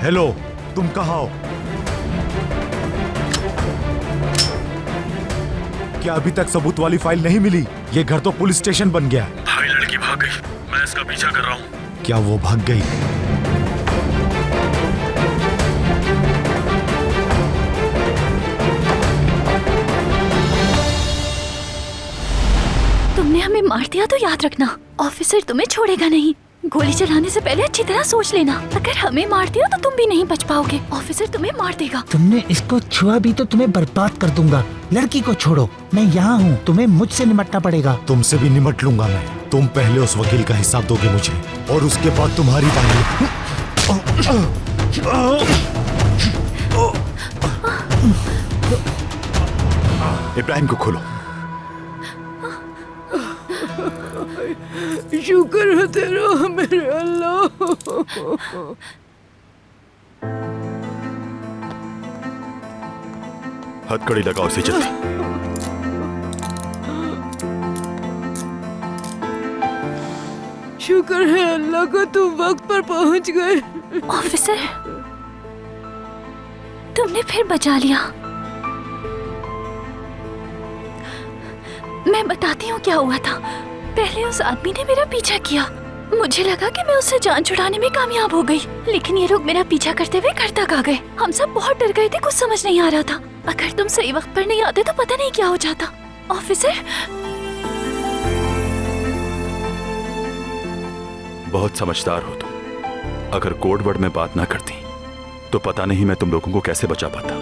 Hello, तुम कहाँ हो? क्या अभी तक सबूत वाली फाइल नहीं मिली? ये घर तो पुलिस स्टेशन बन गया है। भाई लड़की भाग गई, मैं इसका पीछा कर रहा हूँ। क्या वो भाग गई? तुमने हमें मार दिया तो याद रखना, ऑफिसर तुम्हें छोड़ेगा नहीं। गोली चलाने से पहले अच्छी तरह सोच लेना। अगर हमें मार दिया तो तुम भी नहीं बच पाओगे, ऑफिसर तुम्हें मार देगा। तुमने इसको छुआ भी तो तुम्हें बर्बाद कर दूंगा। लड़की को छोड़ो, मैं यहाँ हूँ, तुम्हें मुझसे निपटना पड़ेगा। तुमसे भी निपट लूंगा मैं। तुम पहले उस वकील का हिसाब दोगे मुझे, और उसके बाद तुम्हारी बारी। इब्राहिम को खोलो। शुक्र है तेरा मेरे अल्लाह। हथकड़ी लगाओ इसे जल्दी। शुक्र है अल्लाह का तुम वक्त पर पहुंच गए। ऑफिसर, तुमने फिर बचा लिया। मैं बताती हूँ क्या हुआ था। पहले उस आदमी ने मेरा पीछा किया। मुझे लगा कि मैं उससे जान छुड़ाने में कामयाब हो गई, लेकिन ये लोग मेरा पीछा करते हुए घर तक आ गए। हम सब बहुत डर गए थे, कुछ समझ नहीं आ रहा था। अगर तुम सही वक्त पर नहीं आते तो पता नहीं क्या हो जाता। ऑफिसर, बहुत समझदार हो तुम। अगर कोड वर्ड में बात ना करती तो पता नहीं मैं तुम लोगों को कैसे बचा पाता।